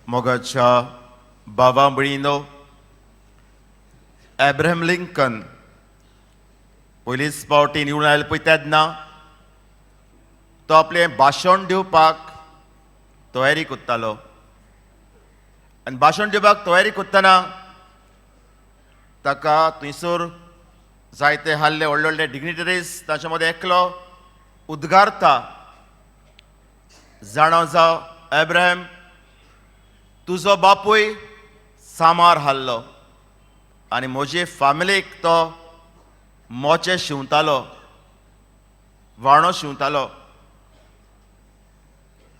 मोगाच्या बाबा भयणीनो, Abraham Lincoln पयलींच फावटी निवडून आयले पळय तेन्ना तो आपलें भाशण दिवपाक तयारी करतालो. आनी भाशण दिवपाक तयारी करतना ताका थंयसर जायते हाल्ले व्हडले व्हडले डिग्निटरीज ताचे मदें एकलो उद्गारता, जाणो जाव एब्राहम, तुजो बापूय सामार हाल्लो आनी म्हजे फॅमिलीक तो मोचे शिंवतालो, व्हाणो शिंवतालो.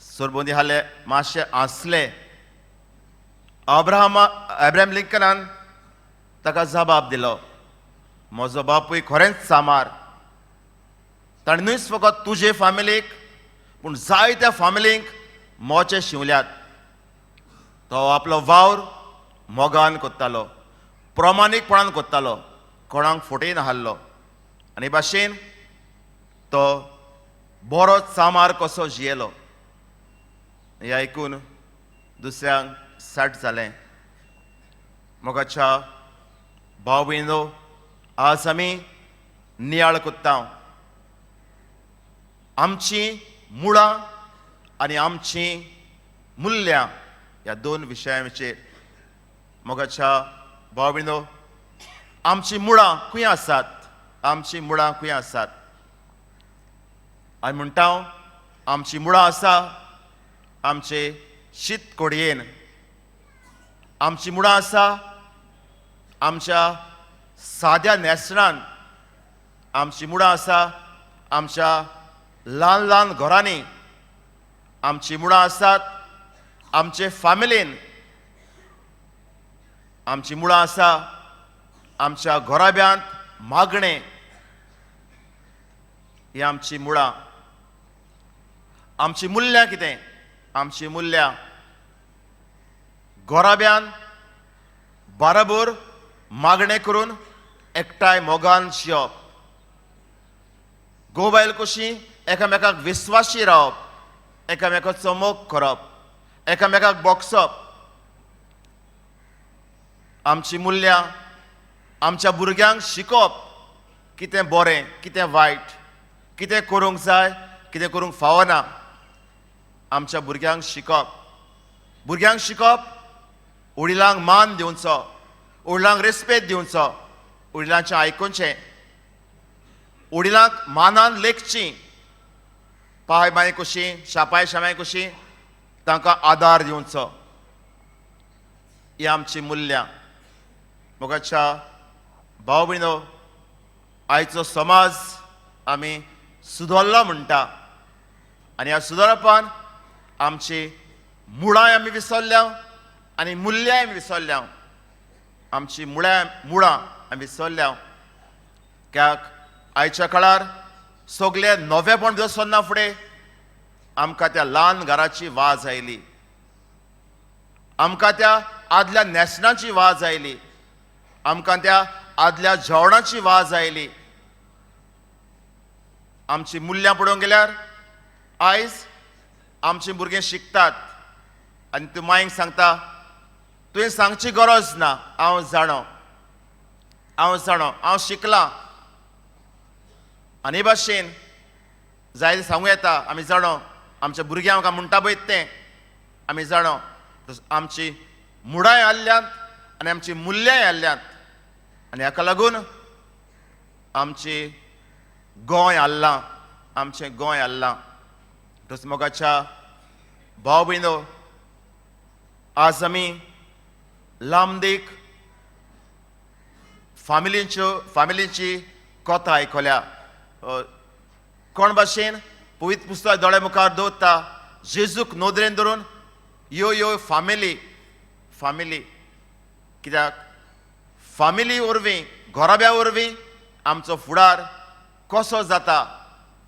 सोरबोंदी हाले मातशे हांसले. एब्राहम लिंकनान ताका जबाब दिलो, म्हजो बापूय खरेंच सामार. ताणें न्हयच फकत तुजे फॅमिलीक पूण जायत्या फॅमिलींक मोचे शिंवल्यात. तो आपलो वावर मोगान कोत्तालो, प्रमाणीकपणान कोत्तालो, कोणाक फटय नाहल्लो. आनी भाशेन तो बरोच सामार कसो जियेलो. हें आयकून दुसऱ्यांक सट जालें. मोगाच्या भाव भयणीनो, आज आमी नियाळ कोत्ता आमचीं मुळां आनी आमचीं मुल्यां ह्या दोन विशयांचेर. मोगाच्या भाव भयणीनो, आमचीं मुळां खंय आसात? आमचीं मुळां खंय आसात? हांवें म्हणटा आमचीं मुळां आसा आमचे शीत कोडयेन. आमचीं मुळां आसा आमच्या साद्या न्हेसणान. आमचीं मुळां आसा आमच्या ल्हान ल्हान घरांनी. आमचीं मुळां आसात आमचे फॅमिलीन. आमचीं मुळां आसा आमच्या घोराब्यांत मागणें. ही आमचीं मुळां. आमचीं मुल्यां कितें? आमचीं मुल्यां घोराब्यान बाराबोर मागणें करून एकठांय मोगान जियोप. घोव बायल कशीं एकामेकाक विस्वाशी रावप, एकामेकाचो मोग करप, एकामेकाक बोगसप. आमचीं मुल्यां आमच्या भुरग्यांक शिकोवप कितें बरें, कितें वायट, कितें करूंक जाय, कितें करूंक फावना. आमच्या भुरग्यांक शिकोवप वडिलांक मान दिवचो, वडिलांक रेस्पेद दिवचो, वडिलांचें आयकुचें, वडिलांक मानान लेखचीं. पाय बाय कशीं, शापाय शामाय कशीं तांकां आदार दिवचो. ही आमचीं मुल्यां. मोगाच्या भाव भयणीनो, आयचो समाज आमी सुदरलो म्हणटा आनी ह्या सुदारपान आमची मुळांय आमी विसरल्या आनी मुल्याय आमी विसरल्या. आमची मुळां आमी विसरल्या. कित्याक आयच्या काळार सगळे नवेपण भितर सरना फुडें आमकां त्या ल्हान घराची वाज आयली. आमकां त्या आदल्या न्हेसणाची वाज आयली. आमकां त्या आदल्या जेवणाची वाज आयली. आमची मुल्यां पळोवंक गेल्यार आयज आमची भुरगीं शिकतात आनी तूं मांयक सांगता, तुवें सांगची गरज ना, हांव जाणो, हांव शिकलां. आनी भाशेन जायते सांगूं येता, आमी जाणो, आमच्या भुरग्यांक आमकां म्हणटा पळय तें आमी जाणो. आमची मुळांय हाल्ल्यांत आनी आमची मुल्याय हाल्ल्यांत. आनी हाका लागून आमची गोंय हाल्लां, आमचें गोंय हाल्लां. मोगाच्या भाव भयणीनो, आज आमी लांबदीक फॅमिलीची कथा आयकल्या. कोण भाशेन पवित्र पुस्तक दोळे मुखार दवरता, जेजूक नोदरेन धरून यो फॅमिली. कित्याक फॅमिली वरवीं, घोराब्या वरवीं आमचो फुडार कसो जाता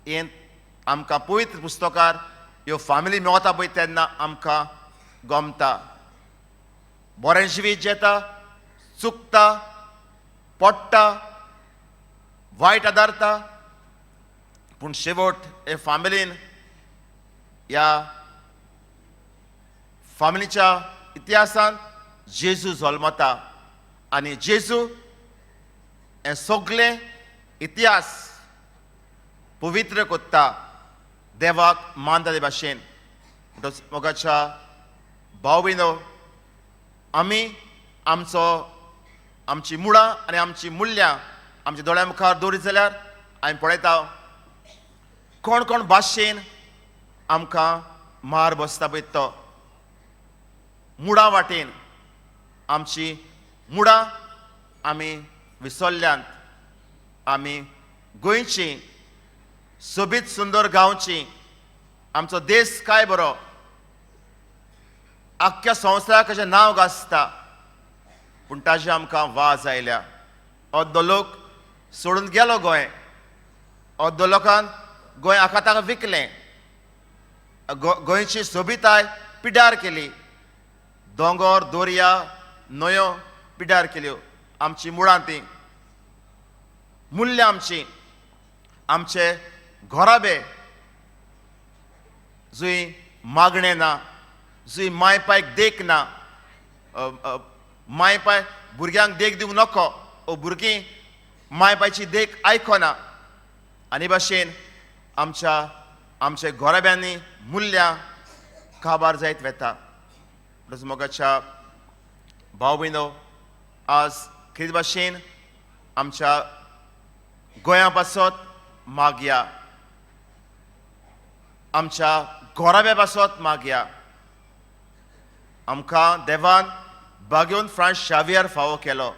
हें आमकां पवित्र पुस्तकार ह्यो फॅमिली मेवता पळय तेन्ना आमकां गमता. बरें जिवीत जेता, चुकता, पडटा, वायट आदारता, पूण शेवट हे फॅमिलीन ह्या फॅमिलीच्या इतिहासान जेजू जल्मता आनी जेजू हे सगळे इतिहास पवित्र कोत्ता देवाक मानता भाशेन मोगाच्या भाव भयणो आमी आमची मुळां आनी आमची मुल्यां आमच्या दोळ्या मुखार दवरीत जाल्यार आमी पळयता कोण कोण भाशेन आमकां मार बसता पळय तो मुळां वाटेन आमची मुळां आमी विसरल्यांत आमी गोंयची सोबीत सुंदर गांवची आमचो देश काय बरो आख्ख्या संवसाराक अशें नांव गाजता पूण ताजे आमकां वाज आयल्या अर्दो लोक सोडून गेलो गोंय अर्दो लोकांन गोंय आखाताक विकलें गोंयची सोबिताय पिड्यार केली दोंगर दर्या न्हंयो पिड्यार केल्यो आमची मुळां ती मुल्यां आमचे घोराबे जंय मागणें ना जंय माय पायक देख ना माय पाय भुरग्यांक देख दिवंक नको भुरगीं माय पायची देख आयकना आनी भाशेन आमच्या घोराब्यांनी मुल्यां काबार जायत वता मोगाच्या भाव भयणो आज कितें भाशेन आमच्या गोंया पासत मागया आमच्या घोराब्या पासत मागया आमकां देवान बागेवंत फ्रांस शावियर फावो केलो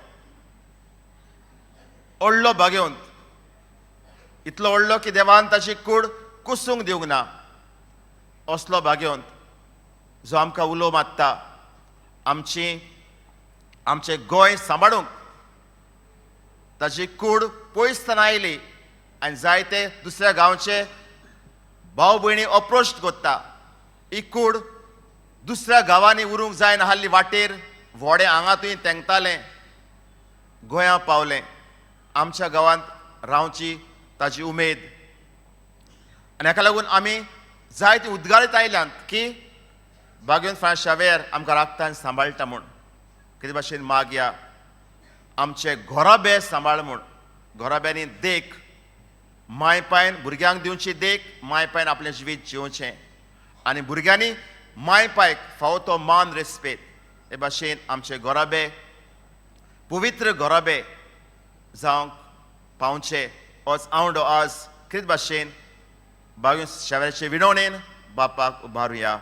व्हडलो बागेवंत इतलो व्हडलो की देवान ताची कूड कुसूंक दिवंक ना असलो बागेवंत जो आमकां उलो मारता आमचें गोंय सांबाळूंक ताची कूड पयसतना आयली आनी जायते दुसऱ्या गांवचे भाव भयणी अप्रोच करता ही कूड दुसऱ्या गांवांनी व्हरूंक जायना हाल्ली वाटेर व्हडे हांगातूय तेंगतालें गोंया पावलें आमच्या गांवांत रावची ताची उमेद आनी हाका लागून आमी जायती उद्गारीत आयल्यांत की बागेवंत फ्रांस शावेर आमकां राखता सांबाळटा म्हूण कितें भाशेन मागया आमचे घोराबे सांबाळ म्हूण घोराब्यांनी देख माय पायन भुरग्यांक दिवची देख माय पायन आपलें जिवीत जिवचें आनी भुरग्यांनी माय पायक फावो तो मान रेस्पेद हे भाशेन आमचे घोराबे पवित्र घोराबे जावंक पावचे होच आवडो आज कितें भाशेन बागेवंत शावेराचे विणवणेन बापाक उबारुया